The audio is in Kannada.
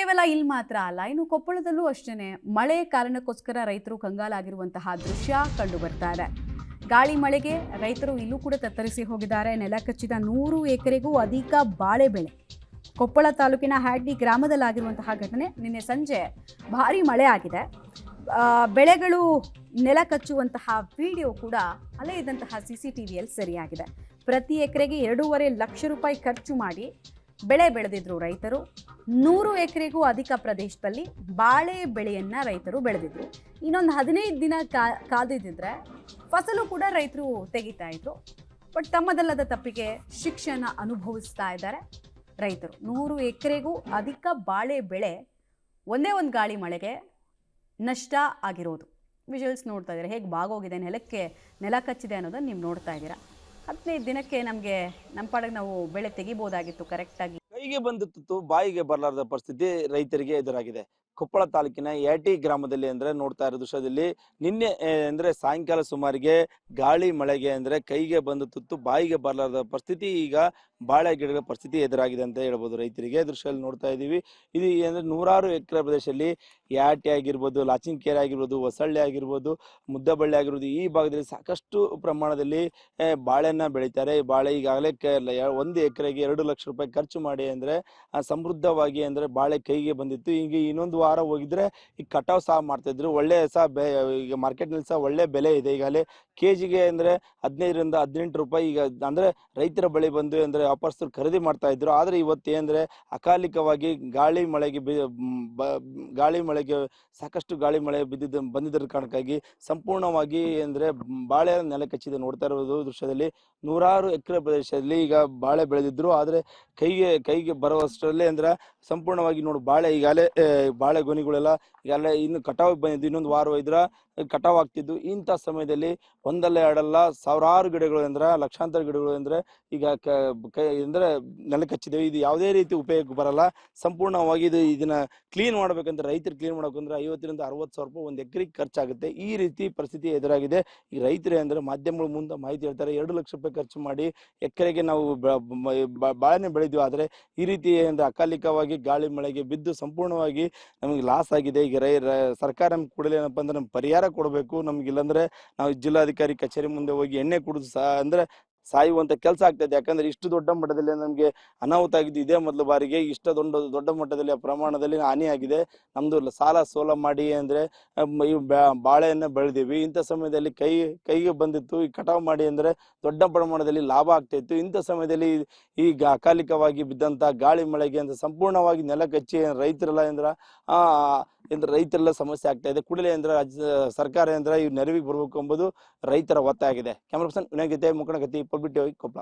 ಕೇವಲ ಇಲ್ಲಿ ಮಾತ್ರ ಅಲ್ಲ, ಇನ್ನು ಕೊಪ್ಪಳದಲ್ಲೂ ಅಷ್ಟೇನೆ ಮಳೆ ಕಾರಣಕ್ಕೋಸ್ಕರ ರೈತರು ಕಂಗಾಲಾಗಿರುವಂತಹ ದೃಶ್ಯ ಕಂಡು ಬರ್ತಾ ಇದೆ. ಗಾಳಿ ಮಳೆಗೆ ರೈತರು ಇಲ್ಲೂ ಕೂಡ ತತ್ತರಿಸಿ ಹೋಗಿದ್ದಾರೆ. ನೆಲ ಕಚ್ಚಿದ 100 ಎಕರೆಗೂ ಅಧಿಕ ಬಾಳೆ ಬೆಳೆ. ಕೊಪ್ಪಳ ತಾಲೂಕಿನ ಹ್ಯಾಡ್ಡಿ ಗ್ರಾಮದಲ್ಲಾಗಿರುವಂತಹ ಘಟನೆ. ನಿನ್ನೆ ಸಂಜೆ ಭಾರಿ ಮಳೆ ಆಗಿದೆ. ಬೆಳೆಗಳು ನೆಲ ಕಚ್ಚುವಂತಹ ವಿಡಿಯೋ ಕೂಡ ಅಲ್ಲೇ ಇದ್ದಂತಹ CCTVಯಲ್ಲಿ ಸರಿಯಾಗಿದೆ. ಪ್ರತಿ ಎಕರೆಗೆ 2.5 ಲಕ್ಷ ರೂಪಾಯಿ ಖರ್ಚು ಮಾಡಿ ಬೆಳೆ ಬೆಳೆದಿದ್ರು ರೈತರು. 100 ಎಕರೆಗೂ ಅಧಿಕ ಪ್ರದೇಶದಲ್ಲಿ ಬಾಳೆ ಬೆಳೆಯನ್ನ ರೈತರು ಬೆಳೆದಿದ್ರು. ಇನ್ನೊಂದು 15 ದಿನ ಕಾದಿದ್ರೆ ಫಸಲು ಕೂಡ ರೈತರು ತೆಗಿತಾ ಇದ್ರು. ಬಟ್ ತಮ್ಮದಲ್ಲದ ತಪ್ಪಿಗೆ ಶಿಕ್ಷೆಯನ್ನು ಅನುಭವಿಸ್ತಾ ಇದ್ದಾರೆ ರೈತರು. 100 ಎಕರೆಗೂ ಅಧಿಕ ಬಾಳೆ ಬೆಳೆ ಒಂದೇ ಒಂದು ಗಾಳಿ ಮಳೆಗೆ ನಷ್ಟ ಆಗಿರೋದು. ವಿಜುವಲ್ಸ್ ನೋಡ್ತಾ ಇದ್ದೀರಾ, ಹೇಗೆ ಬಾಗೋಗಿದೆ, ನೆಲ ಕಚ್ಚಿದೆ ಅನ್ನೋದನ್ನು ನೀವು ನೋಡ್ತಾ ಇದ್ದೀರಾ. 15 ದಿನಕ್ಕೆ ನಮ್ಮ ಪಾಡಿಗೆ ನಾವು ಬೆಳೆ ತೆಗಿಬೋದಾಗಿತ್ತು ಕರೆಕ್ಟಾಗಿ. ಕೈಗೆ ಬಂದಿತ್ತು ಬಾಯಿಗೆ ಬರಲಾರದ ಪರಿಸ್ಥಿತಿ ರೈತರಿಗೆ ಎದುರಾಗಿದೆ. ಕೊಪ್ಪಳ ತಾಲೂಕಿನ ಯಾಟಿ ಗ್ರಾಮದಲ್ಲಿ ಅಂದ್ರೆ ನೋಡ್ತಾ ಇರೋ ದೃಶ್ಯದಲ್ಲಿ ನಿನ್ನೆ ಅಂದ್ರೆ ಸಾಯಂಕಾಲ ಸುಮಾರಿಗೆ ಗಾಳಿ ಮಳೆಗೆ ಅಂದ್ರೆ ಕೈಗೆ ಬಂದು ತುತ್ತು ಬಾಯಿಗೆ ಬರಲಾರದ ಪರಿಸ್ಥಿತಿ ಈಗ ಬಾಳೆ ಗಿಡಗಳ ಪರಿಸ್ಥಿತಿ ಎದುರಾಗಿದೆ ಅಂತ ಹೇಳ್ಬೋದು. ರೈತರಿಗೆ ದೃಶ್ಯದಲ್ಲಿ ನೋಡ್ತಾ ಇದೀವಿ. ಇದು ಅಂದ್ರೆ 100 ಎಕರೆ ಪ್ರದೇಶದಲ್ಲಿ ಯಾಟಿ ಆಗಿರ್ಬೋದು, ಲಾಚಿನಕೆರೆ ಆಗಿರ್ಬೋದು, ಹೊಸಳ್ಳಿ ಆಗಿರ್ಬೋದು, ಮುದ್ದಬಳ್ಳಿ ಆಗಿರ್ಬೋದು, ಈ ಭಾಗದಲ್ಲಿ ಸಾಕಷ್ಟು ಪ್ರಮಾಣದಲ್ಲಿ ಬಾಳೆನ ಬೆಳೀತಾರೆ. ಬಾಳೆ ಈಗಾಗಲೇ 1 ಎಕರೆಗೆ 2 ಲಕ್ಷ ರೂಪಾಯಿ ಖರ್ಚು ಮಾಡಿ ಅಂದ್ರೆ ಸಮೃದ್ಧವಾಗಿ ಅಂದ್ರೆ ಬಾಳೆ ಕೈಗೆ ಬಂದಿತ್ತು. ಈಗ ಇನ್ನೊಂದು ವಾರ ಹೋಗಿದ್ರೆ ಈಗ ಕಟಾವ್ ಸಹ ಮಾಡ್ತಾ ಇದ್ರು. ಒಳ್ಳೆ ಸಹ ಈಗ ಮಾರ್ಕೆಟ್ ನಲ್ಲಿ ಸಹ ಒಳ್ಳೆ ಬೆಲೆ ಇದೆ. ಈಗಾಗಲೇ ಕೆಜಿಗೆ ಅಂದ್ರೆ 15 ರಿಂದ 18 ರೂಪಾಯಿ ಈಗ ಅಂದ್ರೆ ರೈತರ ಬಳಿ ಬಂದು ಅಂದ್ರೆ ವ್ಯಾಪಾರಸ್ಥರು ಖರೀದಿ ಮಾಡ್ತಾ ಇದ್ರು. ಆದ್ರೆ ಇವತ್ತು ಅಂದ್ರೆ ಅಕಾಲಿಕವಾಗಿ ಗಾಳಿ ಮಳೆಗೆ ಸಾಕಷ್ಟು ಗಾಳಿ ಮಳೆ ಬಂದಿದ್ದರ ಕಾರಣಕ್ಕಾಗಿ ಸಂಪೂರ್ಣವಾಗಿ ಅಂದ್ರೆ ಬಾಳೆ ನೆಲ ಕಚ್ಚಿದೆ. ನೋಡ್ತಾ ಇರೋದು ದೃಶ್ಯದಲ್ಲಿ 100 ಎಕರೆ ಪ್ರದೇಶದಲ್ಲಿ ಈಗ ಬಾಳೆ ಬೆಳೆದಿದ್ರು. ಆದ್ರೆ ಕೈಗೆ ಬರುವಷ್ಟರಲ್ಲಿ ಅಂದ್ರೆ ಸಂಪೂರ್ಣವಾಗಿ ನೋಡು ಬಾಳೆ ಈಗಾಗಲೇ ಬಾಳೆ ಗೊನೆಗಳೆಲ್ಲ ಈಗಾಗಲೇ ಇನ್ನು ಕಟಾವ್ ಬಂದಿದ್ದು. ಇನ್ನೊಂದು ವಾರ ಇದ್ರ ಕಟಾವ್ ಆಗ್ತಿದ್ದು. ಇಂಥ ಸಮಯದಲ್ಲಿ ಒಂದಲ್ಲ ಎರಡಲ್ಲ ಸಾವಿರಾರು ಗಿಡಗಳು ಅಂದ್ರೆ ಲಕ್ಷಾಂತರ ಗಿಡಗಳು ಅಂದ್ರೆ ಈಗ ಅಂದ್ರೆ ನೆಲ ಕಚ್ಚಿದ್ದೇವೆ. ಇದು ಯಾವುದೇ ರೀತಿ ಉಪಯೋಗ ಬರಲ್ಲ. ಸಂಪೂರ್ಣವಾಗಿ ಇದನ್ನ ಕ್ಲೀನ್ ಮಾಡ್ಬೇಕಂದ್ರೆ ರೈತರು ಕ್ಲೀನ್ ಮಾಡ್ಬೇಕಂದ್ರೆ 50 ರಿಂದ 60 ಸಾವಿರ ರೂಪಾಯಿ ಒಂದು ಎಕರೆಗೆ ಖರ್ಚಾಗುತ್ತೆ. ಈ ರೀತಿ ಪರಿಸ್ಥಿತಿ ಎದುರಾಗಿದೆ. ಈ ರೈತರೇ ಅಂದ್ರೆ ಮಾಧ್ಯಮಗಳ ಮುಂದೆ ಮಾಹಿತಿ ಹೇಳ್ತಾರೆ, 2 ಲಕ್ಷ ರೂಪಾಯಿ ಖರ್ಚು ಮಾಡಿ ಎಕರೆಗೆ ನಾವು ಬಾಳೆನೆ ಬೆಳೆದ್ವಿ. ಆದ್ರೆ ಈ ರೀತಿ ಅಂದ್ರೆ ಅಕಾಲಿಕವಾಗಿ ಗಾಳಿ ಮಳೆಗೆ ಬಿದ್ದು ಸಂಪೂರ್ಣವಾಗಿ ನಮಗೆ ಲಾಸ್ ಆಗಿದೆ. ಈಗ ಸರ್ಕಾರ ಕೂಡಲೇ ಏನಪ್ಪಾ ಅಂದ್ರೆ ನಮ್ಗೆ ಪರಿಹಾರ ಕೊಡಬೇಕು. ನಮ್ಗೆ ಇಲ್ಲಾಂದ್ರೆ ನಾವು ಜಿಲ್ಲಾಧಿಕಾರಿ ಕಚೇರಿ ಮುಂದೆ ಹೋಗಿ ಎಣ್ಣೆ ಕುಡಿದು ಅಂದ್ರೆ ಸಾಯುವಂತ ಕೆಲಸ ಆಗ್ತದೆ. ಯಾಕಂದ್ರೆ ಇಷ್ಟು ದೊಡ್ಡ ಮಟ್ಟದಲ್ಲಿ ನಮ್ಗೆ ಅನಾಹುತ ಆಗಿದ್ದು ಇದೇ ಮೊದಲ ಬಾರಿಗೆ. ಇಷ್ಟ ದೊಡ್ಡ ಮಟ್ಟದಲ್ಲಿ ಪ್ರಮಾಣದಲ್ಲಿ ಹಾನಿ ಆಗಿದೆ. ನಮ್ದು ಸಾಲ ಸೋಲ ಮಾಡಿ ಅಂದ್ರೆ ಈ ಬಾಳೆಯನ್ನ ಬೆಳೆದಿವಿ. ಇಂಥ ಸಮಯದಲ್ಲಿ ಕೈಗೆ ಬಂದಿತ್ತು. ಈ ಕಟಾವ್ ಮಾಡಿ ಅಂದ್ರೆ ದೊಡ್ಡ ಪ್ರಮಾಣದಲ್ಲಿ ಲಾಭ ಆಗ್ತಾ ಇತ್ತು. ಇಂಥ ಸಮಯದಲ್ಲಿ ಈಗ ಅಕಾಲಿಕವಾಗಿ ಬಿದ್ದಂತ ಗಾಳಿ ಮಳೆಗೆ ಅಂತ ಸಂಪೂರ್ಣವಾಗಿ ನೆಲ ಕಚ್ಚಿ ರೈತರೆಲ್ಲ ಸಮಸ್ಯೆ ಆಗ್ತಾ ಇದೆ. ಕೂಡಲೇ ಅಂದ್ರೆ ಸರ್ಕಾರ ಅಂದ್ರೆ ಈ ನೆರವಿಗೆ ಬರ್ಬೇಕು ಎಂಬುದು ರೈತರ ಒತ್ತಾಯ ಆಗಿದೆ. ಕ್ಯಾಮರಾ ಪರ್ಸನ್ ವಿನಯ್ ಗತೆ ಮುಖಂಡ ಗತಿ ಕೊಪ್ಪಳ.